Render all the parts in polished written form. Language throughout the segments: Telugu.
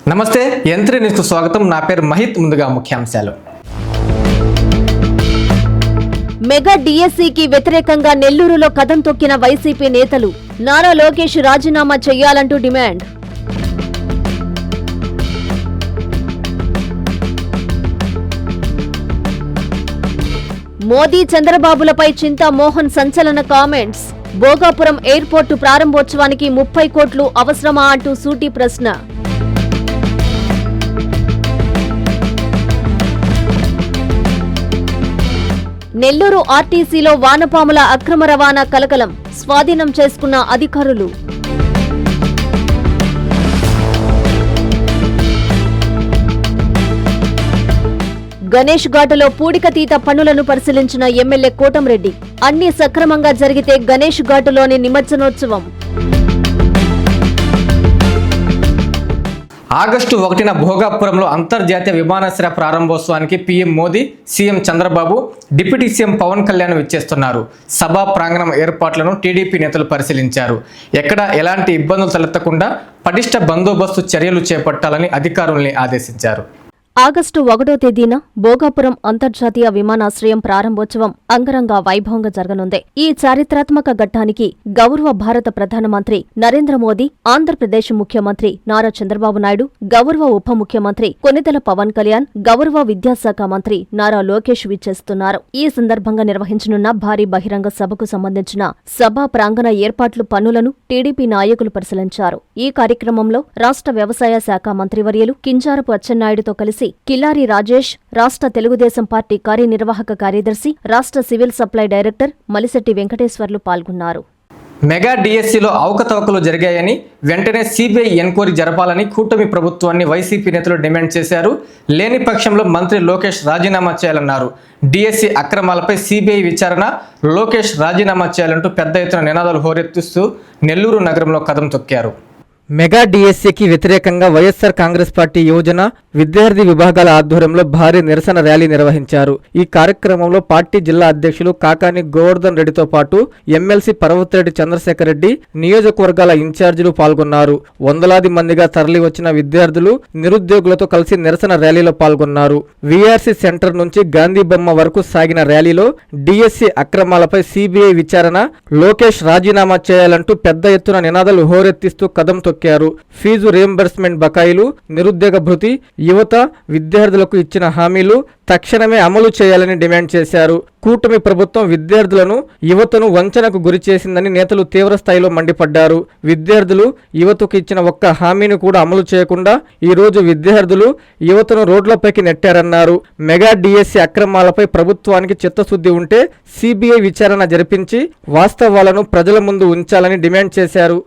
నమస్తే యంత్రి న్యూస్కు స్వాగతం. నా పేరు మహిత్. ముందుగా ముఖ్యాంశాలు. మెగా డిఎస్సికి వ్యతిరేకంగా నెల్లూరులో కదం తొక్కిన వైసీపీ నేతలు. నారా లోకేష్ రాజీనామా చేయాలంటూ డిమాండ్. మోదీ చంద్రబాబులపై చింతా మోహన్ సంచలన కామెంట్స్. భోగాపురం ఎయిర్పోర్టు ప్రారంభోత్సవానికి 30 కోట్లు అవసరమా అంటూ సూటి ప్రశ్న. నెల్లూరు ఆర్టీసీలో వానపాముల అక్రమ రవాణా కలకలం. స్వాధీనం చేసుకున్న అధికారులు. గణేష్ ఘాటులో పూడికతీత పనులను పరిశీలించిన ఎమ్మెల్యే కోటంరెడ్డి. అన్ని సక్రమంగా జరిగితే గణేష్ ఘాటులోని నిమజ్జనోత్సవం. ఆగస్టు 1న భోగాపురంలో అంతర్జాతీయ విమానాశ్రయ ప్రారంభోత్సవానికి PM Modi, CM Chandrababu, deputy CM Pawan Kalyan విచ్చేస్తున్నారు. సభా ప్రాంగణం ఏర్పాట్లను టీడీపీ నేతలు పరిశీలించారు. ఎక్కడ ఎలాంటి ఇబ్బందులు తలెత్తకుండా పటిష్ట బందోబస్తు చర్యలు చేపట్టాలని అధికారుల్ని ఆదేశించారు. ఆగస్టు 1వ తేదీన భోగాపురం అంతర్జాతీయ విమానాశ్రయం ప్రారంభోత్సవం అంగరంగ వైభవంగా జరగనుంది. ఈ చారిత్రాత్మక ఘట్టానికి గౌరవ భారత ప్రధానమంత్రి నరేంద్ర మోదీ, ఆంధ్రప్రదేశ్ ముఖ్యమంత్రి నారా చంద్రబాబు నాయుడు, గౌరవ ఉప ముఖ్యమంత్రి కొనిదెల పవన్ కళ్యాణ్, గౌరవ విద్యాశాఖ మంత్రి నారా లోకేష్ విచ్చేస్తున్నారు. ఈ సందర్భంగా నిర్వహించనున్న భారీ బహిరంగ సభకు సంబంధించిన సభా ప్రాంగణ ఏర్పాట్లు పనులను టీడీపీ నాయకులు పరిశీలించారు. ఈ కార్యక్రమంలో రాష్ట్ర వ్యవసాయ శాఖ మంత్రివర్యులు కింజారపు అచ్చెన్నాయుడుతో కలిసి కిల్లారి రాజేష్, రాష్ట్ర తెలుగుదేశం పార్టీ కార్యనిర్వాహక కార్యదర్శి, రాష్ట్ర civil supply director Malisetti Venkateswarlu పాల్గొన్నారు. మెగా డిఎస్సిలో అవకతవకలు జరిగాయని వెంటనే సిబిఐ ఎంక్వైరీ జరపాలని కూటమి ప్రభుత్వాన్ని వైసీపీ నేతలు డిమాండ్ చేశారు. లేని పక్షంలో మంత్రి లోకేష్ రాజీనామా చేయాలన్నారు. డిఎస్సి అక్రమాలపై సిబిఐ విచారణ, లోకేష్ రాజీనామా చేయాలంటూ పెద్ద ఎత్తున నినాదాలు హోరెత్తిస్తూ నెల్లూరు నగరంలో కదం తొక్కారు. మెగా డిఎస్సికి వ్యతిరేకంగా వైఎస్ఆర్ కాంగ్రెస్ పార్టీ యువజన, విద్యార్థి విభాగాల ఆధ్వర్యంలో భారీ నిరసన ర్యాలీ నిర్వహించారు. ఈ కార్యక్రమంలో పార్టీ జిల్లా అధ్యక్షులు కాకాని గోవర్ధన్ రెడ్డితో పాటు ఎమ్మెల్సీ పర్వతిరెడ్డి చంద్రశేఖర్ రెడ్డి, నియోజకవర్గాల ఇన్ఛార్జీలు పాల్గొన్నారు. వందలాది మందిగా తరలి వచ్చిన విద్యార్థులు, నిరుద్యోగులతో కలిసి నిరసన ర్యాలీలో పాల్గొన్నారు. వీఆర్సీ సెంటర్ నుంచి గాంధీ బొమ్మ వరకు సాగిన ర్యాలీలో డిఎస్సి అక్రమాలపై సిబిఐ విచారణ, లోకేష్ రాజీనామా చేయాలంటూ పెద్ద ఎత్తున నినాదాలు హోరెత్తిస్తూ కదం తొక్కారు. ఫీజు రియంబర్స్మెంట్ బకాయిలు, నిరుద్యోగ భృతి, యువత, విద్యార్థులకు ఇచ్చిన హామీలు తక్షణమే అమలు చేయాలని డిమాండ్ చేశారు. కూటమి ప్రభుత్వం విద్యార్థులను, యువతను వంచనకు గురి చేసిందని నేతలు తీవ్ర స్థాయిలో మండిపడ్డారు. విద్యార్థులు, యువతకు ఇచ్చిన ఒక్క హామీని కూడా అమలు చేయకుండా ఈ రోజు విద్యార్థులు, యువతను రోడ్లపైకి నెట్టారన్నారు. మెగా డిఎస్సి అక్రమాలపై ప్రభుత్వానికి చిత్తశుద్ధి ఉంటే సిబిఐ విచారణ జరిపించి వాస్తవాలను ప్రజల ముందు ఉంచాలని డిమాండ్ చేశారు.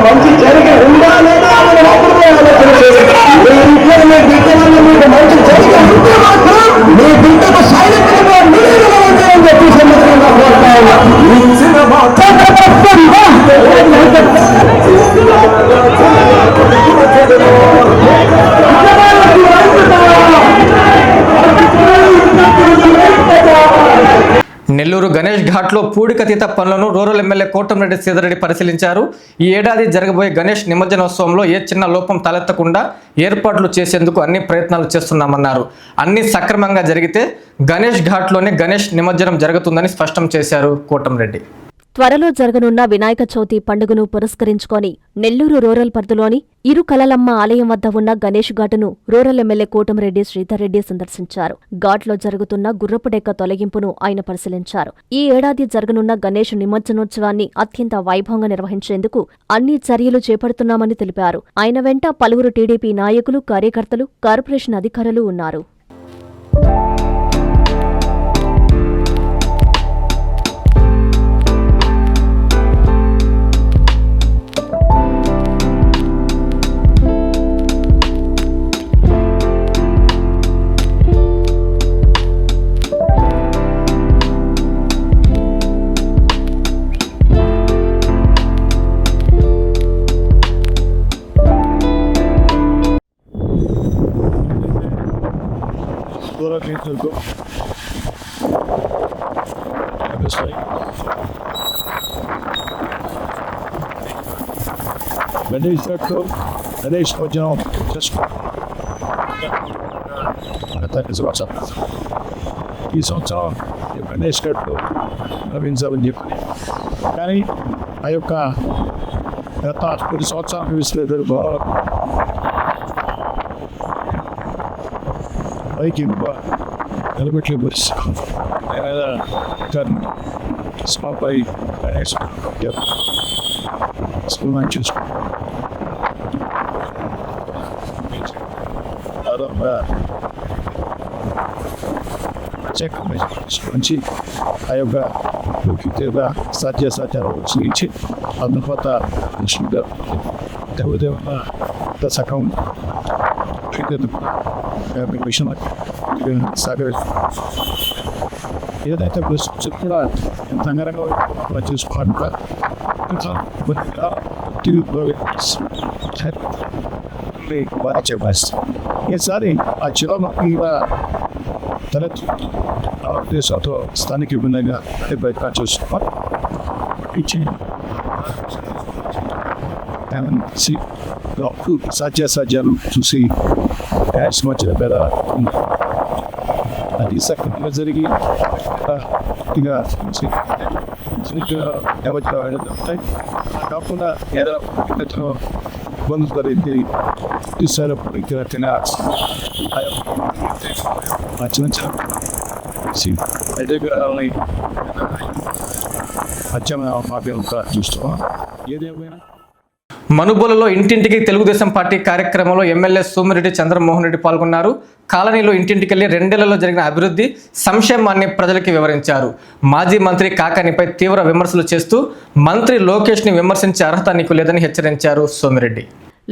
మంచి జరిగి ఉందా లేదా అని మాత్రమే ఆలోచన చేయండి. మీ ఇంట్లో మీ బిడ్డలను మీకు మంచి జరిగి ఉంటే మాత్రం మీ బిడ్డకు సైనికులుగా నిలబడాలని చెప్పి సందర్భంగా కోరుతా నెల్లూరు గణేష్ ఘాట్లో పూడికతీత పనులను రూరల్ ఎమ్మెల్యే కోటంరెడ్డి సీతారెడ్డి పరిశీలించారు. ఈ ఏడాది జరగబోయే గణేష్ నిమజ్జనోత్సవంలో ఏ చిన్న లోపం తలెత్తకుండా ఏర్పాట్లు చేసేందుకు అన్ని ప్రయత్నాలు చేస్తున్నామన్నారు. అన్ని సక్రమంగా జరిగితే గణేష్ ఘాట్లోనే గణేష్ నిమజ్జనం జరుగుతుందని స్పష్టం చేశారు కోటంరెడ్డి. త్వరలో జరగనున్న వినాయక చవితి పండుగను పురస్కరించుకొని నెల్లూరు రూరల్ పరిధిలోని ఇరుకలలమ్మ ఆలయం వద్ద ఉన్న గణేష్ ఘాటును రూరల్ ఎమ్మెల్యే కోటంరెడ్డి శ్రీధర్రెడ్డి సందర్శించారు. ఘాట్లో జరుగుతున్న గుర్రపుడెక్క తొలగింపును ఆయన పరిశీలించారు. ఈ ఏడాది జరగనున్న గణేష్ నిమజ్జనోత్సవాన్ని అత్యంత వైభవంగా నిర్వహించేందుకు అన్ని చర్యలు చేపడుతున్నామని తెలిపారు. ఆయన వెంట పలువురు టీడీపీ నాయకులు, కార్యకర్తలు, కార్పొరేషన్ అధికారులు ఉన్నారు. రైతులకు గణేష్ భోజనం ఈ సంవత్సరం గణేష్ గట్టు లభించాలని చెప్పి కానీ ఆ యొక్క గత కొన్ని సంవత్సరాల విశ్లేషణ పైకి నిలబెట్లే పరిస్థితి స్మాపై గణేష్ స్కూల్ చూసుకో నుంచి ఆ యొక్క సాధ్యాలు ఇచ్చి ఆ తర్వాత దేవదేవ సకం మిషన్ సాగర్ ఏదైతే కూడా ఎంత అంగరంగా చూసుకోవాలి ఈసారి ఆ జిల్లా దేశంతో స్థానిక విభిన్నంగా బయట చూసుకోవాలి సాధ్యాలు చూసి మధ్య అది సక్రమంగా జరిగి కాకుండా ఏదైనా బంధు కలిగి తీసేటప్పుడు ఇక్కడ చూస్తాం ఏదేమైనా మనుబోలులో ఇంటింటికి తెలుగుదేశం పార్టీ కార్యక్రమంలో ఎమ్మెల్యే సోమిరెడ్డి చంద్రమోహన్ రెడ్డి పాల్గొన్నారు. కాలనీలో ఇంటింటికెళ్లి 2 ఏళ్లలో జరిగిన అభివృద్ధి సంక్షేమాన్ని ప్రజలకి వివరించారు. మాజీ మంత్రి కాకానిపై తీవ్ర విమర్శలు చేస్తూ మంత్రి లోకేష్ని విమర్శించే అర్హత నీకు లేదని హెచ్చరించారు సోమిరెడ్డి.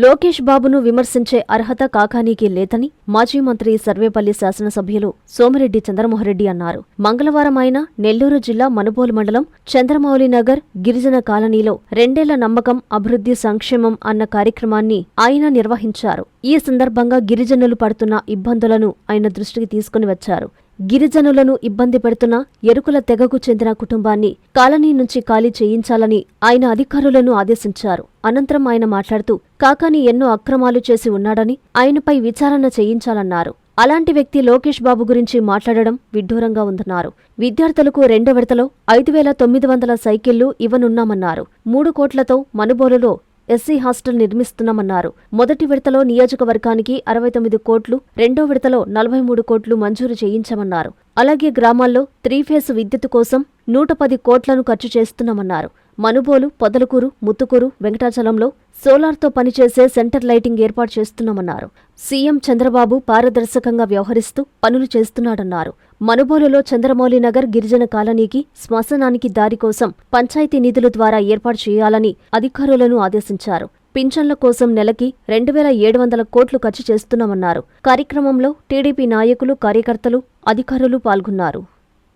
లోకేష్ బాబును విమర్శించే అర్హత కాకానీకి లేదని మాజీ మంత్రి సర్వేపల్లి శాసనసభ్యులు సోమిరెడ్డి చంద్రమోహన్రెడ్డి అన్నారు. మంగళవారం ఆయన నెల్లూరు జిల్లా మనుబోలు మండలం చంద్రమౌళి నగర్ గిరిజన కాలనీలో 2 ఏళ్ల నమ్మకం అభివృద్ధి సంక్షేమం అన్న కార్యక్రమాన్ని ఆయన నిర్వహించారు. ఈ సందర్భంగా గిరిజనులు పడుతున్న ఇబ్బందులను ఆయన దృష్టికి తీసుకుని వచ్చారు. గిరిజనులను ఇబ్బంది పెడుతున్న ఎరుకుల తెగకు చెందిన కుటుంబాన్ని కాలనీ నుంచి ఖాళీ చేయించాలని ఆయన అధికారులను ఆదేశించారు. అనంతరం ఆయన మాట్లాడుతూ కాకాని ఎన్నో అక్రమాలు చేసి ఉన్నాడని ఆయనపై విచారణ చేయించాలన్నారు. అలాంటి వ్యక్తి లోకేష్ బాబు గురించి మాట్లాడడం విడ్డూరంగా ఉందన్నారు. విద్యార్థులకు 2వ విడతలో 5,900 సైకిళ్లు ఇవ్వనున్నామన్నారు. 3 కోట్లతో మనుబోలులో ఎస్సీ హాస్టల్ నిర్మిస్తున్నామన్నారు. మొదటి విడతలో నియోజకవర్గానికి 69 కోట్లు, 2వ విడతలో 43 కోట్లు మంజూరు చేయించామన్నారు. అలాగే గ్రామాల్లో 3 ఫేజ్ విద్యుత్ కోసం 110 కోట్లను ఖర్చు చేస్తున్నామన్నారు. మనుబోలు, పొదలకూరు, ముత్తుకూరు, వెంకటాచలంలో సోలార్తో పనిచేసే సెంటర్ లైటింగ్ ఏర్పాటు చేస్తున్నామన్నారు. సీఎం చంద్రబాబు పారదర్శకంగా వ్యవహరిస్తూ పనులు చేస్తున్నాడన్నారు. మనుబోలులో చంద్రమౌళి నగర్ గిరిజన కాలనీకి శ్మశానానికి దారి కోసం పంచాయతీ నిధుల ద్వారా ఏర్పాటు చేయాలని అధికారులను ఆదేశించారు. పింఛన్ల కోసం నెలకి 2,700 కోట్లు ఖర్చు చేస్తున్నామన్నారు. కార్యక్రమంలో టీడీపీ నాయకులు, కార్యకర్తలు, అధికారులు పాల్గొన్నారు.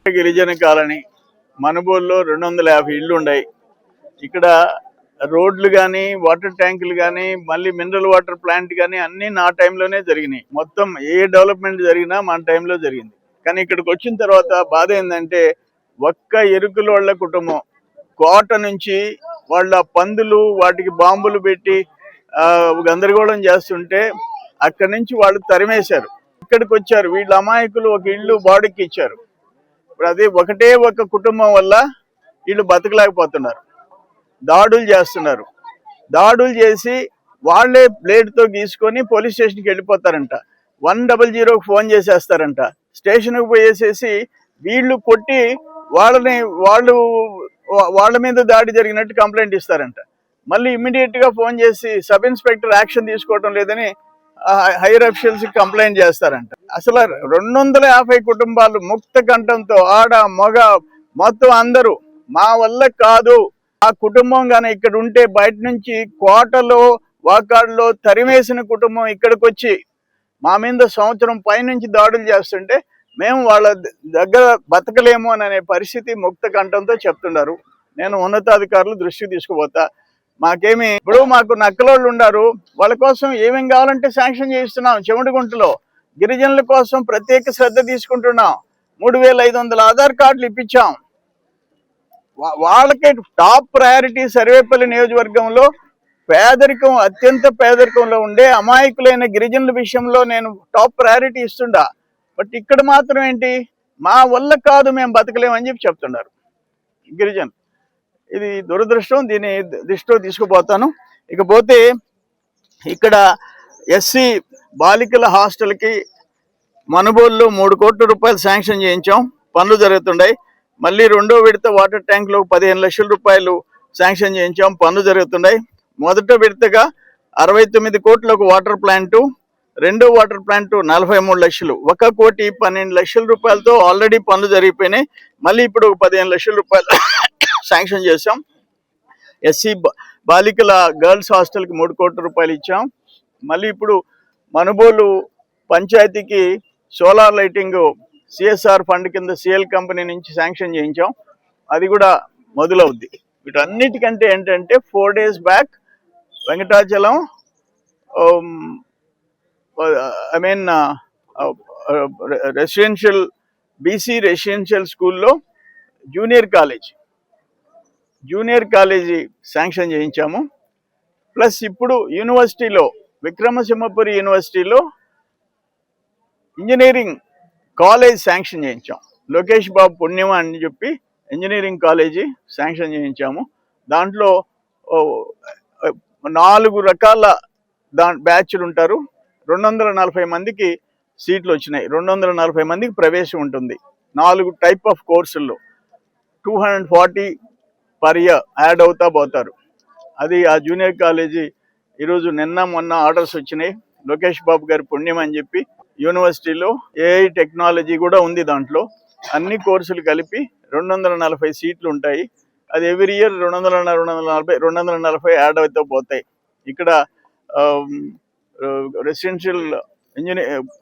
గిరిజన కాలనీ మనుబోలులో 250 ఇళ్లు ఉన్నాయి. ఇక్కడ రోడ్లు కానీ, వాటర్ ట్యాంకులు కానీ, మళ్ళీ మినరల్ వాటర్ ప్లాంట్ కానీ అన్నీ నా టైంలోనే జరిగినాయి. మొత్తం ఏ డెవలప్మెంట్ జరిగినా మన టైంలో జరిగింది. కానీ ఇక్కడికి వచ్చిన తర్వాత బాధ ఏంటంటే ఒక్క ఎరుకుల వాళ్ళ కుటుంబం కోట నుంచి వాళ్ళ పందులు వాటికి బాంబులు పెట్టి గందరగోళం చేస్తుంటే అక్కడి నుంచి వాళ్ళు తరిమేశారు. ఇక్కడికి వచ్చారు వీళ్ళ అమాయకులు, ఒక ఇల్లు బాడీకి ఇచ్చారు. ఇప్పుడు అదే ఒకటే ఒక కుటుంబం వల్ల వీళ్ళు బతకలేకపోతున్నారు. దాడులు చేస్తున్నారు. దాడులు చేసి వాళ్లే బ్లేడ్తో గీసుకొని పోలీస్ స్టేషన్కి వెళ్ళిపోతారంట. 100కి ఫోన్ చేసేస్తారంట. స్టేషన్కి పోయేసేసి వీళ్ళు కొట్టి వాళ్ళ మీద దాడి జరిగినట్టు కంప్లైంట్ ఇస్తారంట. మళ్ళీ ఇమ్మీడియట్గా ఫోన్ చేసి సబ్ ఇన్స్పెక్టర్ యాక్షన్ తీసుకోవడం లేదని హైయర్ అఫీషియల్స్కి కంప్లైంట్ చేస్తారంట. అసలు 250 కుటుంబాలు ముక్త కంఠంతో ఆడ మగ మొత్తం అందరూ మా వల్ల కాదు, ఆ కుటుంబం కానీ ఇక్కడ ఉంటే బయట నుంచి కోటలో వాకాడులో తరిమేసిన కుటుంబం ఇక్కడికి వచ్చి మా మీద సంవత్సరం పైనుంచి దాడులు చేస్తుంటే మేము వాళ్ళ దగ్గర బతకలేము అనే పరిస్థితి ముక్త కంఠంతో చెప్తున్నారు. నేను ఉన్నతాధికారులు దృష్టికి తీసుకుపోతా. మాకేమి ఇప్పుడు మాకు నక్కలోళ్ళు ఉన్నారు, వాళ్ళ కోసం ఏమేం కావాలంటే శాంక్షన్ చేయిస్తున్నాం. చెముడిగుంటలో గిరిజనుల కోసం ప్రత్యేక శ్రద్ధ తీసుకుంటున్నాం. 3,500 ఆధార్ కార్డులు ఇప్పించాం. వాళ్ళకే టాప్ ప్రయారిటీ సర్వేపల్లి నియోజకవర్గంలో పేదరికం, అత్యంత పేదరికంలో ఉండే అమాయకులైన గిరిజనుల విషయంలో నేను టాప్ ప్రయారిటీ ఇస్తుండా. బట్ ఇక్కడ మాత్రం ఏంటి, మా వల్ల కాదు, మేము బతకలేమని చెప్పి చెప్తున్నారు గిరిజనులు. ఇది దురదృష్టం. దీన్ని దృష్టిలో తీసుకుపోతాను. ఇకపోతే ఇక్కడ ఎస్సీ బాలికల హాస్టల్కి మనుబోలులో 3 కోట్ల రూపాయలు శాంక్షన్ చేయించాం. పనులు జరుగుతున్నాయి. మళ్ళీ రెండో విడత వాటర్ ట్యాంక్లో 15 లక్షల రూపాయలు శాంక్షన్ చేయించాం. పనులు జరుగుతున్నాయి. మొదట విడతగా 69 కోట్లకు వాటర్ ప్లాంటు, రెండో వాటర్ ప్లాంట్ 43 లక్షలు, 1,12 లక్షల రూపాయలతో ఆల్రెడీ పనులు జరిగిపోయినాయి. మళ్ళీ ఇప్పుడు 15 లక్షల రూపాయలు శాంక్షన్ చేసాం. ఎస్సీ బాలికల గర్ల్స్ హాస్టల్కి 3 కోట్ల రూపాయలు ఇచ్చాం. మళ్ళీ ఇప్పుడు మనుబోలు పంచాయతీకి సోలార్ లైటింగ్ సిఎస్ఆర్ ఫండ్ కింద సిఎల్ కంపెనీ నుంచి శాంక్షన్ చేయించాం. అది కూడా మొదలవుద్ది. వీటన్నిటికంటే ఏంటంటే 4 days back Venkatachalam residential BC residential స్కూల్లో జూనియర్ కాలేజీ శాంక్షన్ చేయించాము. ప్లస్ ఇప్పుడు యూనివర్సిటీలో విక్రమసింహపురి యూనివర్సిటీలో ఇంజనీరింగ్ కాలేజ్ శాంక్షన్ చేయించాం. లోకేష్ బాబు పుణ్యం అని చెప్పి ఇంజనీరింగ్ కాలేజీ శాంక్షన్ చేయించాము. దాంట్లో 4 రకాల బ్యాచ్లు ఉంటారు. 240 మందికి సీట్లు వచ్చినాయి. 240 మందికి ప్రవేశం ఉంటుంది. 4 టైప్ ఆఫ్ కోర్సుల్లో 240 పర్ ఇయర్ యాడ్ అవుతా పోతారు. అది ఆ జూనియర్ కాలేజీ ఈరోజు నిన్న మొన్న ఆర్డర్స్ వచ్చినాయి. లోకేష్ బాబు గారి పుణ్యం అని చెప్పి యూనివర్సిటీలో ఏఐ టెక్నాలజీ కూడా ఉంది. దాంట్లో అన్ని కోర్సులు కలిపి 240 సీట్లు ఉంటాయి. అది ఎవ్రీ ఇయర్ 240 యాడ్ అవుతూ పోతాయి. ఇక్కడ రెసిడెన్షియల్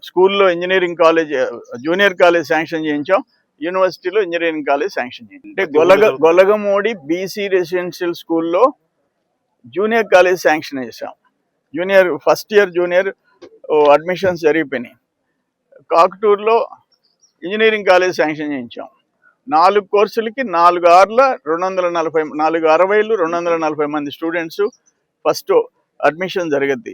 స్కూల్లో engineering college junior college sanction చేయించాం. యూనివర్సిటీలో ఇంజనీరింగ్ కాలేజ్ శాంక్షన్ చేయించాం. అంటే గొలగమూడి బీసీ రెసిడెన్షియల్ స్కూల్లో జూనియర్ కాలేజ్ శాంక్షన్ చేసాం. ఫస్ట్ ఇయర్ జూనియర్ అడ్మిషన్స్ జరిగిపోయినాయి. కాకటూరులో ఇంజనీరింగ్ కాలేజ్ శాంక్షన్ చేయించాం. 4 కోర్సులకి 4 ఆర్ల 240 మంది స్టూడెంట్స్ ఫస్ట్ అడ్మిషన్ జరుగుద్ది.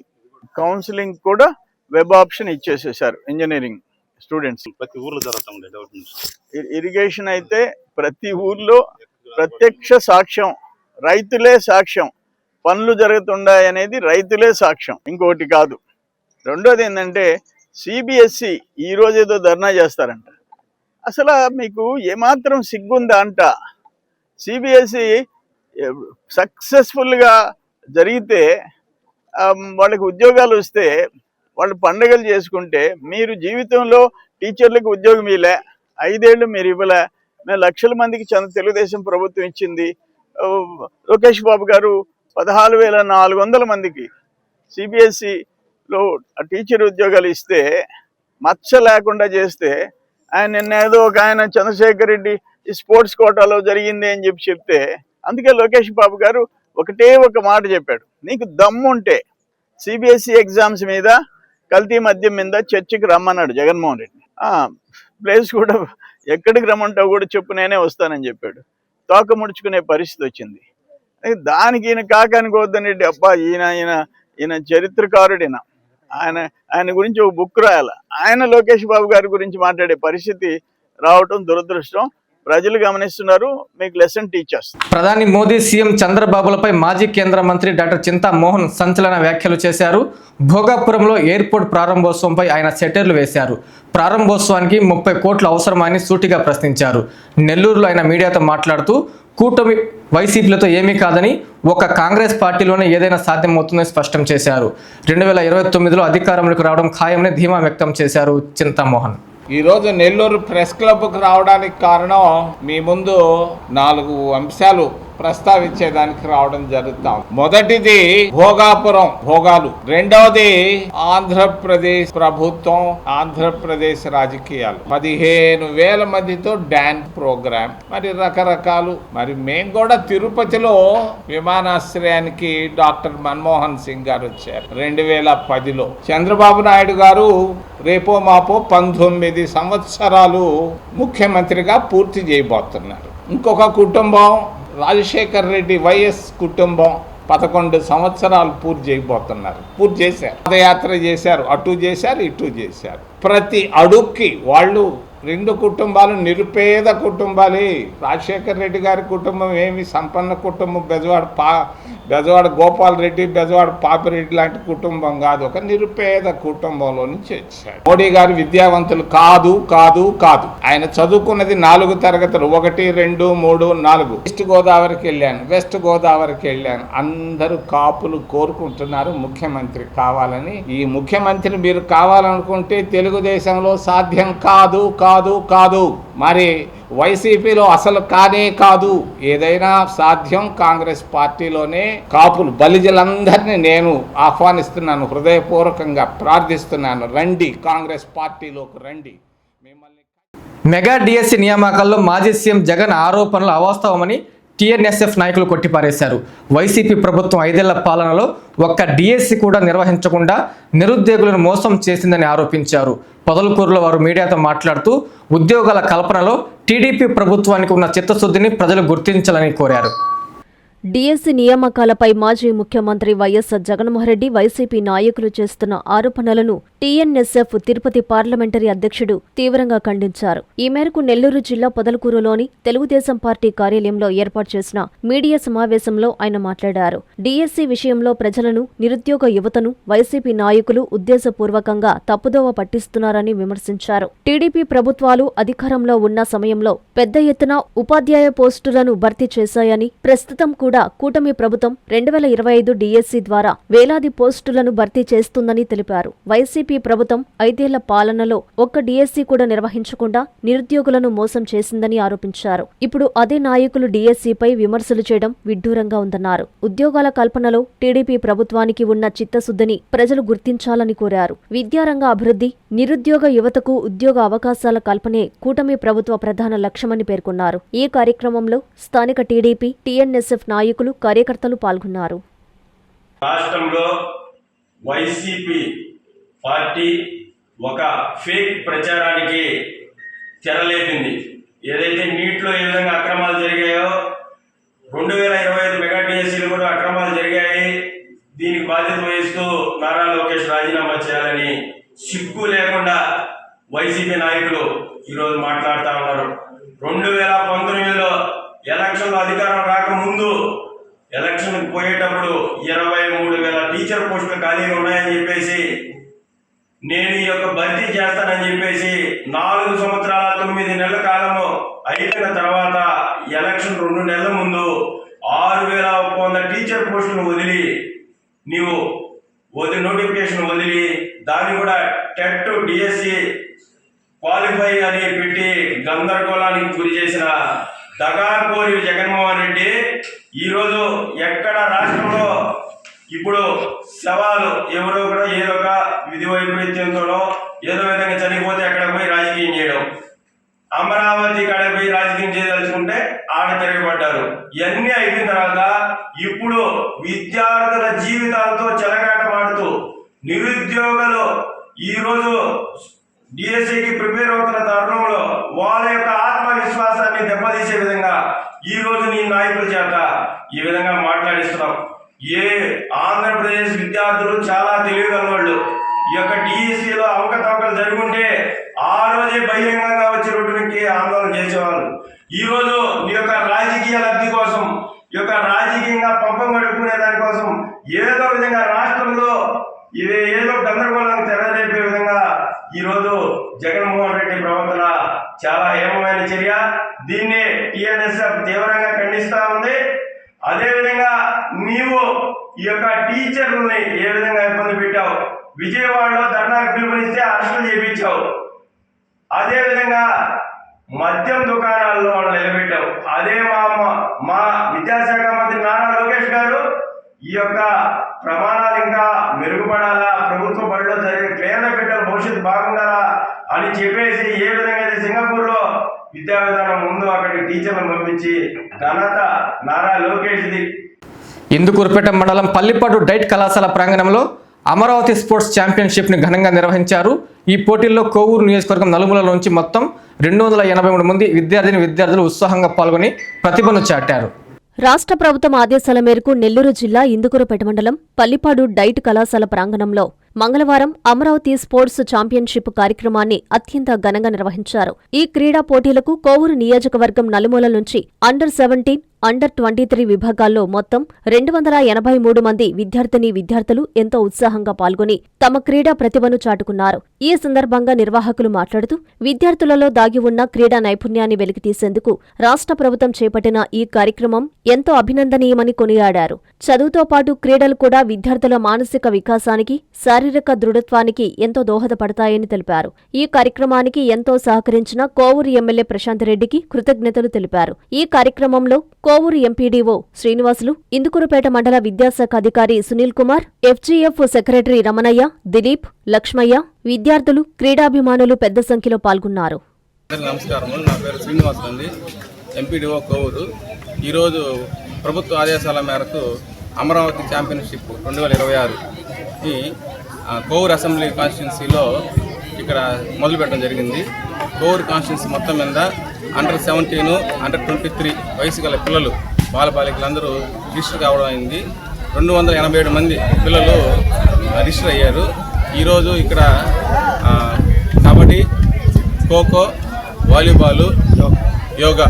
కౌన్సిలింగ్ కూడా వెబ్ ఆప్షన్ ఇచ్చేసేసారు ఇంజనీరింగ్ స్టూడెంట్స్. ప్రతి ఊర్లో జరుగుతుంది. ఇరిగేషన్ అయితే ప్రతి ఊర్లో ప్రత్యక్ష సాక్ష్యం, రైతులే సాక్ష్యం. పనులు జరుగుతున్నాయి అనేది రైతులే సాక్ష్యం, ఇంకోటి కాదు. రెండోది ఏంటంటే సిబిఎస్ఈ ఈరోజు ఏదో ధర్నా చేస్తారంట. అసలు మీకు ఏమాత్రం సిగ్గుందా అంట. సిబిఎస్ఈ సక్సెస్ఫుల్గా జరిగితే వాళ్ళకి ఉద్యోగాలు వస్తే వాళ్ళు పండుగలు చేసుకుంటే, మీరు జీవితంలో టీచర్లకు ఉద్యోగం ఇవ్వలే, 5 ఏళ్ళు మీరు ఇవ్వలే. మేము లక్షల మందికి తెలుగుదేశం ప్రభుత్వం ఇచ్చింది. లోకేష్ బాబు గారు 14,400 మందికి సిబిఎస్ఈలో టీచర్ ఉద్యోగాలు ఇస్తే, మచ్చ లేకుండా చేస్తే, ఆయన నిన్నేదో ఒక ఆయన చంద్రశేఖర్ రెడ్డి ఈ స్పోర్ట్స్ కోటాలో జరిగింది అని చెప్తే, అందుకే లోకేష్ బాబు గారు ఒకటే ఒక మాట చెప్పాడు, నీకు దమ్ముంటే సిబిఎస్ఈ ఎగ్జామ్స్ మీద కల్తీ మద్యం మీద చర్చకి రమ్మన్నాడు జగన్మోహన్ రెడ్డి. ప్లేస్ కూడా ఎక్కడికి రమ్మంటావు కూడా చెప్పు, నేనే వస్తానని చెప్పాడు. తోక ముడుచుకునే పరిస్థితి వచ్చింది. దానికి ఈయన కాకనుకోవద్దని రెడ్డి, అబ్బా ఈయన చరిత్రకారుడిన, ఆయన గురించి ఒక బుక్ రాయాలి. ఆయన లోకేష్ బాబు గారి గురించి మాట్లాడే పరిస్థితి రావటం దురదృష్టం. ప్రజలు గమనిస్తున్నారు, మీకు లెసన్ టీచర్స్. ప్రధాని మోదీ సీఎం చంద్రబాబులపై మాజీ కేంద్ర మంత్రి డాక్టర్ చింతా మోహన్ సంచలన వ్యాఖ్యలు చేశారు. భోగాపురంలో ఎయిర్పోర్ట్ ప్రారంభోత్సవంపై ఆయన సెటర్లు వేశారు. ప్రారంభోత్సవానికి 30 కోట్లు అవసరమని సూటిగా ప్రశ్నించారు. నెల్లూరులో ఆయన మీడియాతో మాట్లాడుతూ కూటమి వైసీపీలతో ఏమీ కాదని, ఒక కాంగ్రెస్ పార్టీలోనే ఏదైనా సాధ్యమవుతుందని స్పష్టం చేశారు. 2029లో అధికారంలోకి రావడం ఖాయమని ధీమా వ్యక్తం చేశారు చింతామోహన్. ఈరోజు నెల్లూరు ప్రెస్ క్లబ్కు రావడానికి కారణం, మీ ముందు 4 అంశాలు ప్రస్తావించేదానికి రావడం జరుగుతాం. మొదటిది భోగాపురం భోగాలు, రెండవది ఆంధ్రప్రదేశ్ ప్రభుత్వం, ఆంధ్రప్రదేశ్ రాజకీయాలు, 15,000 మందితో డాన్స్ ప్రోగ్రామ్, మరి రకరకాలు. మరి మేము కూడా తిరుపతిలో విమానాశ్రయానికి డాక్టర్ మన్మోహన్ సింగ్ గారు వచ్చారు 2010లో. చంద్రబాబు నాయుడు గారు రేపో మాపో 19 సంవత్సరాలు ముఖ్యమంత్రిగా పూర్తి చేయబోతున్నారు. ఇంకొక కుటుంబం రాజశేఖర్ రెడ్డి వైఎస్ కుటుంబం 11 సంవత్సరాలు పూర్తి చేయబోతున్నారు. పూర్తి చేశారు, పాదయాత్ర చేశారు, అటు చేశారు ఇటు చేశారు. ప్రతి అడుక్కి వాళ్ళు 2 కుటుంబాలు నిరుపేద కుటుంబాలే. రాజశేఖర్ రెడ్డి గారి కుటుంబం ఏమి సంపన్న కుటుంబం, బెజవాడ గోపాల్ రెడ్డి, బెజవాడ పాపిరెడ్డి లాంటి కుటుంబం కాదు, ఒక నిరుపేద కుటుంబంలో నుంచి వచ్చాడు. మోడీ గారు విద్యావంతులు కాదు కాదు కాదు. ఆయన చదువుకున్నది 4 తరగతులు, 1, 2, 3, 4. వెస్ట్ గోదావరికి వెళ్ళాను. అందరూ కాపులు కోరుకుంటున్నారు ముఖ్యమంత్రి కావాలని. ఈ ముఖ్యమంత్రి మీరు కావాలనుకుంటే తెలుగుదేశంలో సాధ్యం కాదు కాదు కాదు. మరి వైసీపీలో అసలు కానే కాదు. ఏదైనా సాధ్యం కాంగ్రెస్ పార్టీలోనే. కాపులు బలిజలందరినీ నేను ఆహ్వానిస్తున్నాను, హృదయపూర్వకంగా ప్రార్థిస్తున్నాను, రండి కాంగ్రెస్ పార్టీలోకి రండి. మిమ్మల్ని మెగా డిఎస్సి నియామకాల్లో మాజీ సీఎం జగన్ ఆరోపణలు అవాస్తవమని టీఎన్ఎస్ఎఫ్ నాయకులు కొట్టిపారేశారు. వైసీపీ ప్రభుత్వం 5 ఏళ్ల పాలనలో ఒక్క డిఎస్సి కూడా నిర్వహించకుండా నిరుద్యోగులను మోసం చేసిందని ఆరోపించారు. పొదలకూరులో వారు మీడియాతో మాట్లాడుతూ ఉద్యోగాల కల్పనలో టీడీపీ ప్రభుత్వానికి ఉన్న చిత్తశుద్ధిని ప్రజలు గుర్తించాలని కోరారు. డిఎస్సి నియామకాలపై మాజీ ముఖ్యమంత్రి వైఎస్ జగన్మోహన్రెడ్డి వైసీపీ నాయకులు చేస్తున్న ఆరోపణలను టీఎన్ఎస్ఎఫ్ తిరుపతి పార్లమెంటరీ అధ్యక్షుడు తీవ్రంగా ఖండించారు. ఈ మేరకు నెల్లూరు జిల్లా పొదలకూరులోని తెలుగుదేశం పార్టీ కార్యాలయంలో ఏర్పాటు చేసిన మీడియా సమావేశంలో ఆయన మాట్లాడారు. డిఎస్సి విషయంలో ప్రజలను, నిరుద్యోగ యువతను వైసీపీ నాయకులు ఉద్దేశపూర్వకంగా తప్పుదోవ పట్టిస్తున్నారని విమర్శించారు. టీడీపీ ప్రభుత్వాలు అధికారంలో ఉన్న సమయంలో పెద్ద ఎత్తున ఉపాధ్యాయ పోస్టులను భర్తీ చేశాయని, ప్రస్తుతం కూడా కూటమి ప్రభుత్వం 2025 డిఎస్సి ద్వారా వేలాది పోస్టులను భర్తీ చేస్తుందని తెలిపారు. వైసీపీ ప్రభుత్వం 5 ఏళ్ల పాలనలో ఒక్క డిఎస్సి కూడా నిర్వహించకుండా నిరుద్యోగులను మోసం చేసిందని ఆరోపించారు. ఇప్పుడు అదే నాయకులు డిఎస్సిపై విమర్శలు చేయడం విడ్డూరంగా ఉందన్నారు. ఉద్యోగాల కల్పనలో టీడీపీ ప్రభుత్వానికి ఉన్న చిత్తశుద్ధిని ప్రజలు గుర్తించాలని కోరారు. విద్యారంగ అభివృద్ధి, నిరుద్యోగ యువతకు ఉద్యోగ అవకాశాల కల్పనే కూటమి ప్రభుత్వ ప్రధాన లక్ష్యమని పేర్కొన్నారు. ఈ కార్యక్రమంలో స్థానిక టీడీపీ, టీఎన్ఎస్ఎఫ్ నాయకులు, కార్యకర్తలు పాల్గొన్నారు. రాష్ట్రంలో వైసీపీ పార్టీ ఒక ఫేక్ ప్రచారానికి తెరలేపింది. ఏదైతే నీట్లో ఏ విధంగా అక్రమాలు జరిగాయో 2025 మెగా డిఎస్సీలు కూడా అక్రమాలు జరిగాయి, దీనికి బాధ్యత వహిస్తూ నారా లోకేష్ రాజీనామా చేయాలని సిగ్గు లేకుండా వైసీపీ నాయకులు ఈరోజు మాట్లాడుతూ ఉన్నారు. 2019లో ఎలక్షన్లో అధికారం రాకముందు ఎలక్షన్ పోయేటప్పుడు 23,000 టీచర్ పోస్టులు ఖాళీగా ఉన్నాయని చెప్పేసి, నేను ఈ యొక్క భర్తీ చేస్తానని చెప్పేసి 4 సంవత్సరాల 9 నెలల కాలము అయిపోయిన తర్వాత ఎలక్షన్ 2 నెలల ముందు 6,100 టీచర్ పోస్టులను వదిలి నీవు నోటిఫికేషన్ వదిలి దాన్ని కూడా టెట్ డిఎస్సి క్వాలిఫై అని పెట్టి గందరగోళానికి గురి చేసిన దగాకోరి జగన్మోహన్ రెడ్డి ఈరోజు ఎక్కడ రాష్ట్రంలో ఇప్పుడు సవాలు ఎవరో కూడా ఏదో ఒక విధి వైపరీత్యంతోనో ఏదో విధంగా చనిపోతే అక్కడ పోయి రాజకీయం చేయడం, అమరావతి కాడ పోయి రాజకీయం చేయదలుచుకుంటే ఆడ తిరగబడ్డారు. ఇవన్నీ అయిపోయిన తర్వాత ఇప్పుడు విద్యార్థుల జీవితాలతో చెలగాటమాడుతూ నిరుద్యోగులు ఈరోజు డిఎస్సికి ప్రిపేర్ అవుతున్న తరుణంలో వాళ్ళ యొక్క ఆత్మవిశ్వాసాన్ని దెబ్బతీసే విధంగా ఈ రోజు నీ నాయకుల చేత ఈ విధంగా మాట్లాడిస్తున్నాం. ఆంధ్రప్రదేశ్ విద్యార్థులు చాలా తెలివిగల వాళ్ళు. ఈ యొక్క డిఎస్సిలో అవకతవకలు జరుగుంటే ఆ రోజే బహిరంగంగా వచ్చి రోడ్డుకి ఆందోళన చేసేవాళ్ళు. ఈ రోజు నీ యొక్క రాజకీయ లబ్ధి కోసం, ఈ యొక్క రాజకీయంగా పంపం గడుపుకునే దానికోసం ఏదో విధంగా రాష్ట్రంలో ఏదో గందరగోళానికి తెరలేపే విధంగా ఈరోజు జగన్మోహన్ రెడ్డి ప్రవర్తన చాలా హేమమైన చర్య. దీన్ని టీఎన్ఎస్ఎఫ్ తీవ్రంగా ఖండిస్తా ఉంది. అదేవిధంగా నీవు ఈ యొక్క టీచర్లని ఏ విధంగా ఇబ్బంది పెట్టావు, విజయవాడలో ధర్నాకు పిలుపునిస్తే అరెస్టులు చేయించావు. అదేవిధంగా మద్యం దుకాణాల్లో మనం నిలబెట్టాం. అదే మా విద్యాశాఖ మంత్రి నారా లోకేష్ గారు ఈ యొక్క ప్రమాణాలు ఇంకా మెరుగుపడాలా, ప్రభుత్వ బడిలో జరిగే పేద బిడ్డల భవిష్యత్తు బాగుండాలా అని చెప్పేసి ఏ విధంగా అయితే సింగపూర్లో విద్యా విధానం ముందు అక్కడికి టీచర్లను పంపించి ఘనత నారా లోకేష్ది. ఇందుకూరుపేట మండలం పల్లిపాడు డైట్ కళాశాల ప్రాంగణంలో అమరావతి స్పోర్ట్స్ ఛాంపియన్షిప్ని ఘనంగా నిర్వహించారు. ఈ పోటీల్లో కోవూరు నియోజకవర్గం నలుమూలల నుంచి మొత్తం 283 మంది విద్యార్థులు ఉత్సాహంగా పాల్గొని ప్రతిభను చాటారు. రాష్ట్ర ప్రభుత్వం ఆదేశాల మేరకు నెల్లూరు జిల్లా ఇందుకూరుపేట మండలం పల్లిపాడు డైట్ కళాశాల ప్రాంగణంలో మంగళవారం అమరావతి స్పోర్ట్స్ ఛాంపియన్షిప్ కార్యక్రమాన్ని అత్యంత ఘనంగా నిర్వహించారు. ఈ క్రీడా పోటీలకు కోవూరు నియోజకవర్గం నలుమూలల నుంచి అండర్-17, అండర్-23 విభాగాల్లో మొత్తం 283 మంది విద్యార్థులు ఎంతో ఉత్సాహంగా పాల్గొని తమ క్రీడా ప్రతిభను చాటుకున్నారు. ఈ సందర్భంగా నిర్వాహకులు మాట్లాడుతూ విద్యార్థులలో దాగి ఉన్న క్రీడా నైపుణ్యాన్ని వెలికితీసేందుకు రాష్ట్ర ప్రభుత్వం చేపట్టిన ఈ కార్యక్రమం ఎంతో అభినందనీయమని కొనియాడారు. చదువుతో పాటు క్రీడలు కూడా విద్యార్థుల మానసిక వికాసానికి, శారీరక దృఢత్వానికి ఎంతో దోహదపడతాయని తెలిపారు. ఈ కార్యక్రమానికి ఎంతో సహకరించిన కోవూరు ఎమ్మెల్యే ప్రశాంత్ రెడ్డికి కృతజ్ఞతలు తెలిపారు. ఈ కార్యక్రమంలో కోవూరు ఎంపీడీఓ శ్రీనివాసులు, ఇందుకూరుపేట మండల విద్యాశాఖ అధికారి సునీల్ కుమార్, FGF సెక్రటరీ రమణయ్య, దిలీప్, లక్ష్మయ్య, విద్యార్థులు, క్రీడాభిమానులు పెద్ద సంఖ్యలో పాల్గొన్నారు. నమస్కారం, నా పేరు శ్రీనివాసులు అండి, ఎంపీడీఓ కోవూరు. ఈరోజు ప్రభుత్వ ఆదేశాల మేరకు అమరావతి ఛాంపియన్షిప్ 2026ని కోవూరు అసెంబ్లీ కాన్స్టిట్యున్సీలో ఇక్కడ మొదలుపెట్టడం జరిగింది. కోవూరు కాన్స్టిట్యున్సీ మొత్తం మీద అండర్-17, అండర్-23 వయసు గల పిల్లలు, బాలబాలికలందరూ రిజిస్టర్ కావడం అయింది. 287 మంది పిల్లలు రిజిస్టర్ అయ్యారు. ఈరోజు ఇక్కడ కబడ్డీ, ఖోఖో, వాలీబాలు, యోగా,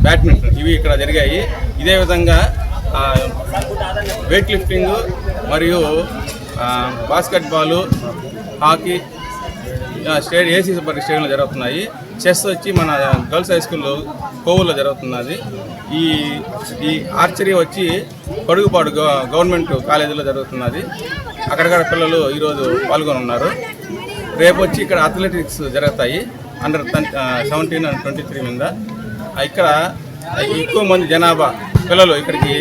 బ్యాడ్మింటన్ ఇవి ఇక్కడ జరిగాయి. ఇదే విధంగా వెయిట్ లిఫ్టింగ్ మరియు బాస్కెట్బాలు, హాకీ ఏసీ స్టేడియంలో జరుగుతున్నాయి. చెస్ వచ్చి మన గర్ల్స్ హై స్కూల్ కోవూరులో జరుగుతున్నది. ఈ ఆర్చరీ వచ్చి పడుగుపాడు గవర్నమెంట్ కాలేజీలో జరుగుతున్నది. అక్కడక్కడ పిల్లలు ఈరోజు పాల్గొని ఉన్నారు. రేపు వచ్చి ఇక్కడ అథ్లెటిక్స్ జరుగుతాయి అండర్-17 అండ్ 23 మీద. ఇక్కడ ఎక్కువ మంది జనాభా పిల్లలు ఇక్కడికి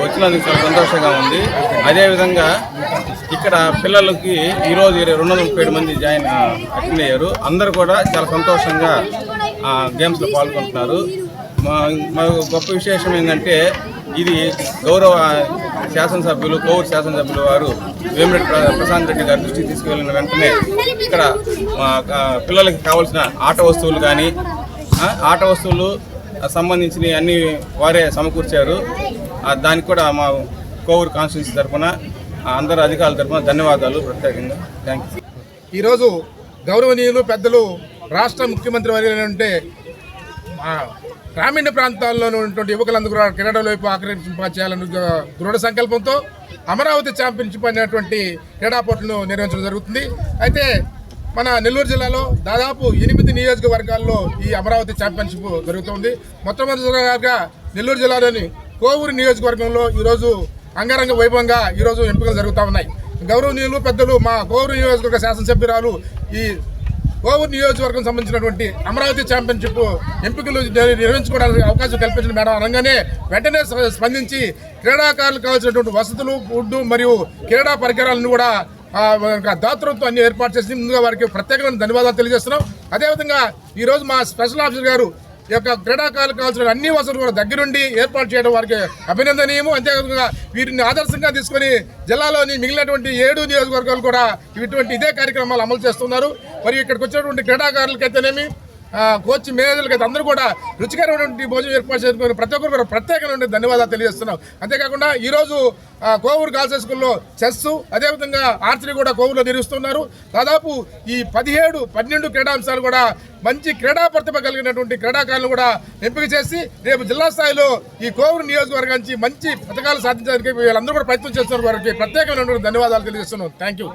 వచ్చినందుకు చాలా సంతోషంగా ఉంది. అదేవిధంగా ఇక్కడ పిల్లలకి ఈరోజు 237 మంది అటెండ్ అయ్యారు. అందరూ కూడా చాలా సంతోషంగా గేమ్స్లో పాల్గొంటున్నారు. మా గొప్ప విశేషం ఏంటంటే ఇది గౌరవ శాసనసభ్యులు, కోవూరు శాసనసభ్యులు వారు వేమిరెడ్డి ప్రశాంత్ రెడ్డి గారి దృష్టికి తీసుకువెళ్ళిన వెంటనే ఇక్కడ పిల్లలకి కావాల్సిన ఆట వస్తువులు కానీ, ఆట వస్తువులు సంబంధించిన అన్ని వారే సమకూర్చారు. దానికి కూడా మా కోవూరు కాన్స్టిట్యున్సీ తరఫున అందరు అధికారుల తరఫున ధన్యవాదాలు ప్రత్యేకంగా. Thank you. ఈరోజు గౌరవనీయులు పెద్దలు రాష్ట్ర ముఖ్యమంత్రి వర్యులంటే గ్రామీణ ప్రాంతాల్లో ఉన్నటువంటి యువకులందరూ కూడా క్రీడల వైపు ఆకర్షించాలని దృఢ సంకల్పంతో అమరావతి ఛాంపియన్షిప్ అనేటువంటి క్రీడా పోటీలను నిర్వహించడం జరుగుతుంది. అయితే మన నెల్లూరు జిల్లాలో దాదాపు 8 నియోజకవర్గాల్లో ఈ అమరావతి ఛాంపియన్షిప్ జరుగుతుంది. మొట్టమొదటిగా నెల్లూరు జిల్లాలోని కోవూరు నియోజకవర్గంలో ఈరోజు అంగరంగ వైభవంగా ఈరోజు ఎంపికలు జరుగుతూ ఉన్నాయి. గౌరవనీయులు పెద్దలు మా కోవూరు నియోజకవర్గ శాసనసభ్యురాలు ఈ కోవూరు నియోజకవర్గం సంబంధించినటువంటి అమరావతి ఛాంపియన్షిప్ ఎంపికలు నిర్వహించుకోవడానికి అవకాశం కల్పించిన మేడం అనగానే వెంటనే స్పందించి క్రీడాకారులకు కావాల్సినటువంటి వసతులు, ఫుడ్ మరియు క్రీడా పరికరాలను కూడా దాతృత్వం అన్ని ఏర్పాటు చేసి ముందుగా వారికి ప్రత్యేకమైన ధన్యవాదాలు తెలియజేస్తున్నాం. అదేవిధంగా ఈరోజు మా స్పెషల్ ఆఫీసర్ గారు ఈ యొక్క క్రీడాకారులకు కావాల్సిన అన్ని వసతులు కూడా దగ్గరుండి ఏర్పాటు చేయడం వారికి అభినందనీయము. అంతేకాకుండా వీరిని ఆదర్శంగా తీసుకొని జిల్లాలోని మిగిలినటువంటి 7 నియోజకవర్గాలు కూడా ఇటువంటి ఇదే కార్యక్రమాలు అమలు చేస్తున్నారు. మరియు ఇక్కడికి వచ్చినటువంటి క్రీడాకారులకైతేనేమి, కోచ్ మేనేజర్లకైతే అందరూ కూడా రుచికరమైనటువంటి భోజనం ఏర్పాటు చేసుకుని ప్రతి ఒక్కరు కూడా ప్రత్యేకమైన ధన్యవాదాలు తెలియజేస్తున్నాం. అంతేకాకుండా ఈరోజు కోవూరు గర్ల్స్ హై స్కూల్లో చెస్, అదేవిధంగా ఆర్చరీ కూడా కోవూరులో నిర్వహిస్తున్నారు. దాదాపు ఈ 17-12 క్రీడాంశాలు కూడా మంచి క్రీడా ప్రతిభ కలిగినటువంటి క్రీడాకారులను కూడా ఎంపిక చేసి రేపు జిల్లా స్థాయిలో ఈ కోవూరు నియోజకవర్గానికి మంచి పథకాలు సాధించడానికి వీళ్ళందరూ కూడా ప్రయత్నం చేస్తున్న వారికి ప్రత్యేకమైనటువంటి ధన్యవాదాలు తెలియజేస్తున్నాం. Thank you.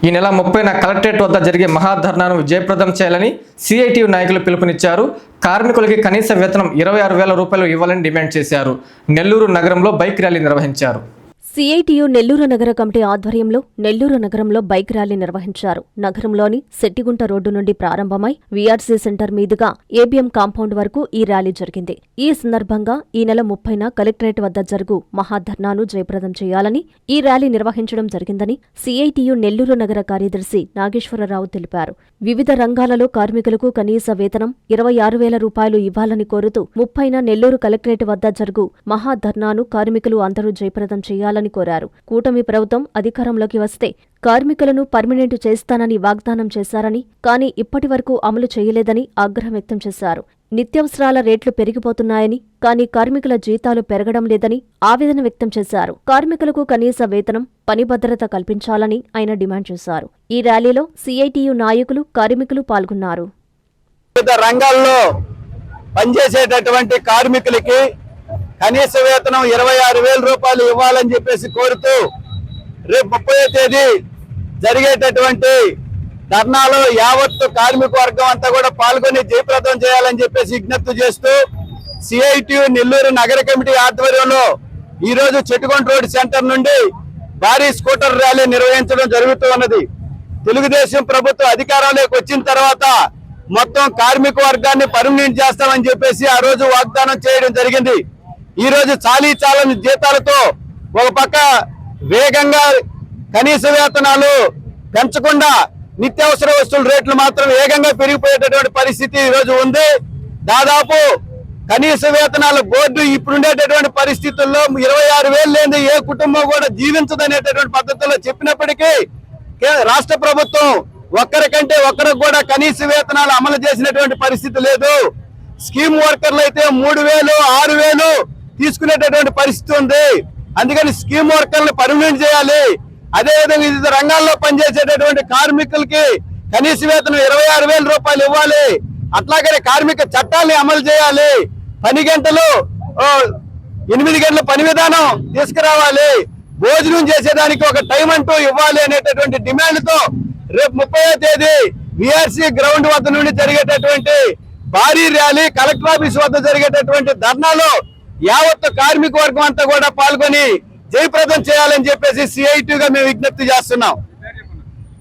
ఈ నెల 30న కలెక్టరేట్ వద్ద జరిగే మహాధర్నాను విజయప్రదం చేయాలని సిఐటియు నాయకులు పిలుపునిచ్చారు. కార్మికులకి కనీస వేతనం 26,000 రూపాయలు ఇవ్వాలని డిమాండ్ చేశారు. నెల్లూరు నగరంలో బైక్ ర్యాలీ నిర్వహించారు. సిఐటియు నెల్లూరు నగర కమిటీ ఆధ్వర్యంలో నెల్లూరు నగరంలో బైక్ ర్యాలీ నిర్వహించారు. నగరంలోని సెట్టిగుంట రోడ్డు నుండి ప్రారంభమై వీఆర్సీ సెంటర్ మీదుగా ఏబిఎం కాంపౌండ్ వరకు ఈ ర్యాలీ జరిగింది. ఈ సందర్భంగా ఈ నెల 30న కలెక్టరేట్ వద్ద జరుగు మహాధర్నాను జయప్రదం చేయాలని ఈ ర్యాలీ నిర్వహించడం జరిగిందని సిఐటియు నెల్లూరు నగర కార్యదర్శి నాగేశ్వరరావు తెలిపారు. వివిధ రంగాలలో కార్మికులకు కనీస వేతనం 26,000 రూపాయలు ఇవ్వాలని కోరుతూ 30న నెల్లూరు కలెక్టరేట్ వద్ద జరుగు మహాధర్నాను కార్మికులు అందరూ జయప్రదం చేయాలని కోరారు. కూటమి ప్రభుత్వం అధికారంలోకి వస్తే కార్మికులను పర్మినెంట్ చేస్తానని వాగ్దానం చేశారని, కానీ ఇప్పటి వరకు అమలు చేయలేదని ఆగ్రహం వ్యక్తం చేశారు. నిత్యావసరాల రేట్లు పెరిగిపోతున్నాయని, కానీ కార్మికుల జీతాలు పెరగడం లేదని ఆవేదన వ్యక్తం చేశారు. కార్మికులకు కనీస వేతనం, పని భద్రత కల్పించాలని ఆయన డిమాండ్ చేశారు. ఈ ర్యాలీలో సిఐటియు నాయకులు, కార్మికులు పాల్గొన్నారు. వివిధ రంగాల్లో పనిచేసేటటువంటి కార్మికులకి కనీస వేతనం 26,000 రూపాయలు ఇవ్వాలని చెప్పేసి కోరుతూ రేపు 30వ తేదీ జరిగేటటువంటి ధర్నాలో యావత్తు కార్మిక వర్గం అంతా కూడా పాల్గొని జయప్రదం చేయాలని చెప్పేసి విజ్ఞప్తి చేస్తూ సిఐటియు నెల్లూరు నగర కమిటీ ఆధ్వర్యంలో ఈ రోజు చెట్టుకొండ రోడ్ సెంటర్ నుండి భారీ స్కూటర్ ర్యాలీ నిర్వహించడం జరుగుతూ ఉన్నది. తెలుగుదేశం ప్రభుత్వం అధికారంలోకి వచ్చిన తర్వాత మొత్తం కార్మిక వర్గాన్ని పర్మనెంట్ చేస్తామని చెప్పేసి ఆ రోజు వాగ్దానం చేయడం జరిగింది. ఈ రోజు చాలని జీతాలతో ఒక పక్క వేగంగా కనీస వేతనాలు పెంచకుండా నిత్యావసర వస్తువుల రేట్లు మాత్రం వేగంగా పెరిగిపోయేటటువంటి పరిస్థితి ఈ రోజు ఉంది. దాదాపు కనీస వేతనాల బోర్డు ఇప్పుడుండేటటువంటి పరిస్థితుల్లో 26,000 లేని ఏ కుటుంబం కూడా జీవించదనేటటువంటి పద్ధతుల్లో చెప్పినప్పటికీ రాష్ట్ర ప్రభుత్వం ఒక్కరికంటే ఒక్కరికి కూడా కనీస వేతనాలు అమలు చేసినటువంటి పరిస్థితి లేదు. స్కీమ్ వర్కర్లు అయితే 3,000, 6,000 తీసుకునేటటువంటి పరిస్థితి ఉంది. అందుకని స్కీమ్ వర్కర్లు పర్మనెంట్ చేయాలి. అదేవిధంగా వివిధ రంగాల్లో పనిచేసేటటువంటి కార్మికులకి కనీస వేతనం 26,000 రూపాయలు ఇవ్వాలి. అట్లాగనే కార్మిక చట్టాన్ని అమలు చేయాలి. పని గంటలు 8 గంటల పని విధానం తీసుకురావాలి. భోజనం చేసేదానికి ఒక టైం అంటూ ఇవ్వాలి అనేటటువంటి డిమాండ్తో రేపు 30వ తేదీ విఆర్సీ గ్రౌండ్ వద్ద నుండి జరిగేటటువంటి భారీ ర్యాలీ, కలెక్టర్ ఆఫీస్ వద్ద జరిగేటటువంటి ధర్నాలో యావత్తు కార్మిక వర్గం అంతా కూడా పాల్గొని జయప్రదం చేయాలని చెప్పేసి సిఐటిగా మేము విజ్ఞప్తి చేస్తున్నాం.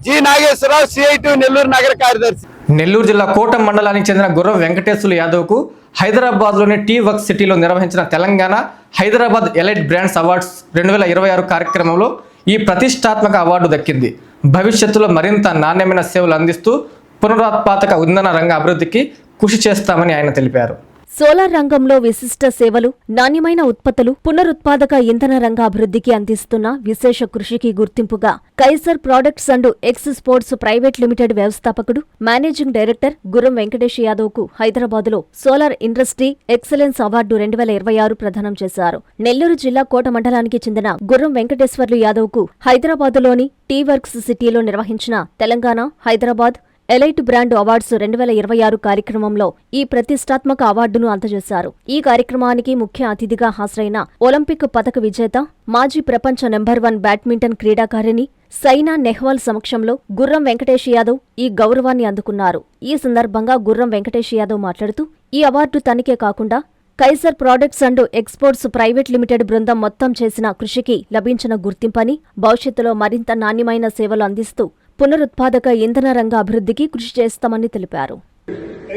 జి నాగేశ్వరరావు, సిఐటి నెల్లూరు నగర కార్యదర్శి. నెల్లూరు జిల్లా కోట మండలానికి చెందిన గుర్రం వెంకటేశ్వర్లు యాదవ్కు హైదరాబాద్లోని టీ వర్క్ సిటీలో నిర్వహించిన Telangana Hyderabad elite brands awards 2026 కార్యక్రమంలో ఈ ప్రతిష్టాత్మక అవార్డు దక్కింది. భవిష్యత్తులో మరింత నాణ్యమైన సేవలు అందిస్తూ పునరుత్పాదక ఇంధన రంగ అభివృద్ధికి కృషి చేస్తామని ఆయన తెలిపారు. సోలార్ రంగంలో విశిష్ట సేవలు, నాణ్యమైన ఉత్పత్తులు, పునరుత్పాదక ఇంధన రంగ అభివృద్ధికి అందిస్తున్న విశేష కృషికి గుర్తింపుగా Kaiser products and exports private limited వ్యవస్థాపకుడు, మేనేజింగ్ డైరెక్టర్ గుర్రం వెంకటేష్ యాదవ్కు హైదరాబాదులో సోలార్ ఇండస్ట్రీ ఎక్సలెన్స్ అవార్డు 2026 ప్రదానం చేశారు. నెల్లూరు జిల్లా కోట మండలానికి చెందిన గుర్రం వెంకటేశ్వర్లు యాదవ్కు హైదరాబాదులోని టీ వర్క్స్ సిటీలో నిర్వహించిన Telangana Hyderabad elite brand awards 2026 కార్యక్రమంలో ఈ ప్రతిష్టాత్మక అవార్డును అందజేశారు. ఈ కార్యక్రమానికి ముఖ్య అతిథిగా హాజరైన ఒలింపిక్ పతక విజేత, మాజీ ప్రపంచ నెంబర్ 1 బ్యాడ్మింటన్ క్రీడాకారిణి సైనా నెహ్వాల్ సమక్షంలో గుర్రం వెంకటేష్ యాదవ్ ఈ గౌరవాన్ని అందుకున్నారు. ఈ సందర్భంగా గుర్రం వెంకటేష్ యాదవ్ మాట్లాడుతూ ఈ అవార్డు తనకే కాకుండా Kaiser products and exports private limited బృందం మొత్తం చేసిన కృషికి లభించిన గుర్తింపని, భవిష్యత్తులో మరింత నాణ్యమైన సేవలు అందిస్తూ పునరుత్పాదక ఇంధన రంగ అభివృద్ధికి కృషి చేస్తామని తెలిపారు.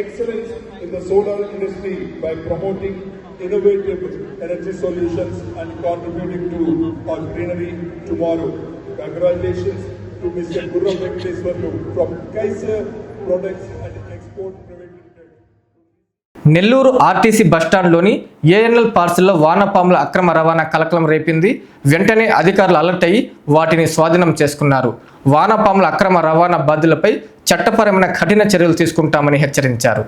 Excellence in the solar industry by promoting innovative energy solutions and contributing to our greenery tomorrow. Congratulations to Mr. Gurram Venkateswarlu from Kaiser Products and Export Private Limited. Nellore RTC బస్టాండ్లోని ఏఎన్ఎల్ పార్సిల్లో వానపాముల అక్రమ రవాణా కలకలం రేపింది. వెంటనే అధికారులు అలర్ట్ అయ్యి వాటిని స్వాధీనం చేసుకున్నారు. వానపాముల అక్రమ రవాణా బాధ్యులపై చట్టపరమైన కఠిన చర్యలు తీసుకుంటామని హెచ్చరించారు.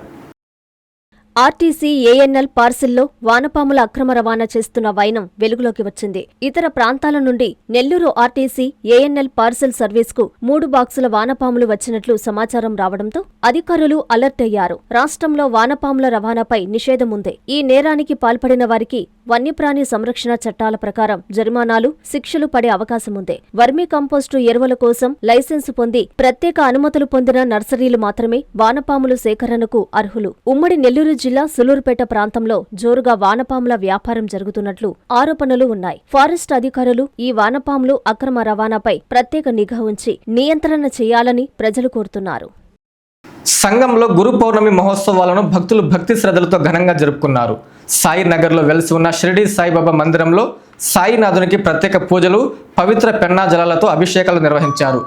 ఆర్టీసీ ఏఎన్ఎల్ పార్సిల్లో వానపాముల అక్రమ రవాణా చేస్తున్న వైనం వెలుగులోకి వచ్చింది. ఇతర ప్రాంతాల నుండి నెల్లూరు ఆర్టీసీ ఏఎన్ఎల్ పార్సిల్ సర్వీస్కు 3 బాక్సుల వానపాములు వచ్చినట్లు సమాచారం రావడంతో అధికారులు అలర్ట్ అయ్యారు. రాష్ట్రంలో వానపాముల రవాణాపై నిషేధం ఉంది. ఈ నేరానికి పాల్పడిన వారికి వన్యప్రాణి సంరక్షణ చట్టాల ప్రకారం జరిమానాలు, శిక్షలు పడే అవకాశముంది. వర్మీ కంపోస్టు ఎరువుల కోసం లైసెన్సు పొంది ప్రత్యేక అనుమతులు పొందిన నర్సరీలు మాత్రమే వానపాములు సేకరణకు అర్హులు. ఉమ్మడి నెల్లూరు జిల్లా సులూరుపేట ప్రాంతంలో జోరుగా వానపాముల వ్యాపారం జరుగుతున్నట్లు ఆరోపణలు ఉన్నాయి. ఫారెస్ట్ అధికారులు ఈ వానపాములు అక్రమ రవాణాపై ప్రత్యేక నిఘా ఉంచి నియంత్రణ చేయాలని ప్రజలు కోరుతున్నారు. సంఘంలో గురు పౌర్ణమి మహోత్సవాలను భక్తులు భక్తి శ్రద్ధలతో ఘనంగా జరుపుకున్నారు. సాయినగర్లో వెలిసి ఉన్న షిరిడి సాయిబాబా మందిరంలో సాయినాథునికి ప్రత్యేక పూజలు, పవిత్ర పెన్నా జలాలతో అభిషేకాలు నిర్వహించారు.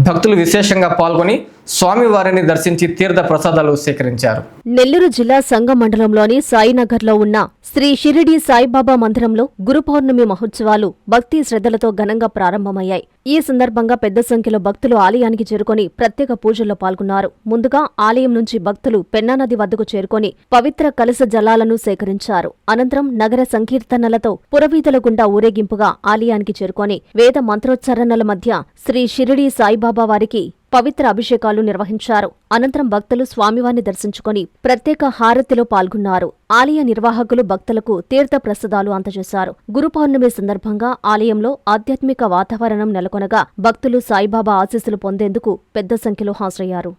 భక్తులు విశేషంగా పాల్గొని స్వామివారిని దర్శించి తీర్థ ప్రసాదాలు సేకరించారు. నెల్లూరు జిల్లా సంగం మండలంలోని సాయినగర్లో ఉన్న శ్రీ షిరిడి సాయిబాబా మందిరంలో గురు పౌర్ణమి మహోత్సవాలు భక్తి శ్రద్ధలతో ఘనంగా ప్రారంభమయ్యాయి. ఈ సందర్భంగా పెద్ద సంఖ్యలో భక్తులు ఆలయానికి చేరుకొని ప్రత్యేక పూజల్లో పాల్గొన్నారు. ముందుగా ఆలయం నుంచి భక్తులు పెన్నా నది వద్దకు చేరుకొని పవిత్ర కలశ జలాలను సేకరించారు. అనంతరం నగర సంకీర్తనలతో పురవీధుల గుండా ఊరేగింపుగా ఆలయానికి చేరుకొని వేద మంత్రోచ్చరణల మధ్య శ్రీ షిరిడి సాయిబాబా వారికి పవిత్ర అభిషేకాలు నిర్వహించారు. అనంతరం భక్తులు స్వామివారిని దర్శించుకొని ప్రత్యేక హారతిలో పాల్గొన్నారు. ఆలయ నిర్వాహకులు భక్తులకు తీర్థ ప్రసాదాలు అందజేశారు. గురు పౌర్ణమి సందర్భంగా ఆలయంలో ఆధ్యాత్మిక వాతావరణం నెలకొనగా భక్తులు సాయిబాబా ఆశీస్సులు పొందేందుకు పెద్ద సంఖ్యలో హాజరయ్యారు.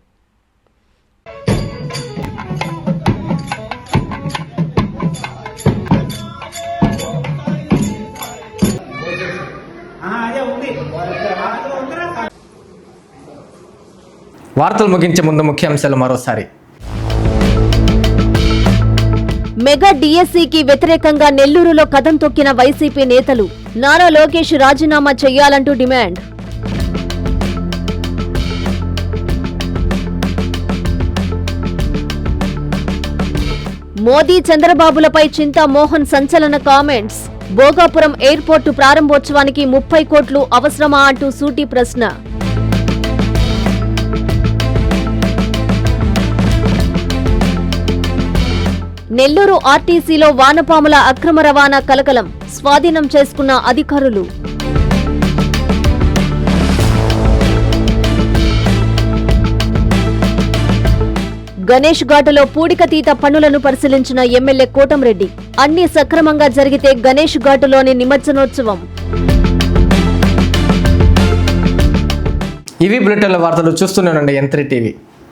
వార్తలు ముగించే ముందు ముఖ్యాంశాలు మరోసారి. మెగా డిఎస్సికి వ్యతిరేకంగా నెల్లూరులో కదం తొక్కిన వైసీపీ నేతలు. నారా లోకేష్ రాజీనామా చేయాలంటూ డిమాండ్. మోదీ చంద్రబాబులపై చింతా మోహన్ సంచలన కామెంట్స్. భోగాపురం ఎయిర్పోర్టు ప్రారంభోత్సవానికి 30 కోట్లు అవసరమా అంటూ సూటి ప్రశ్న. నెల్లూరు ఆర్టీసీలో వానపాముల అక్రమ రవాణా కలకలం. స్వాధీనం చేసుకున్న అధికారులు. గణేష్ ఘాటులో పూడికతీత పనులను పరిశీలించిన ఎమ్మెల్యే కోటంరెడ్డి. అన్ని సక్రమంగా జరిగితే గణేష్ ఘాటులోని నిమజ్జనోత్సవం. ఇవి బులెటిన్ల వార్తలు. చూస్తూనే ఉండండి N3 టీవీ.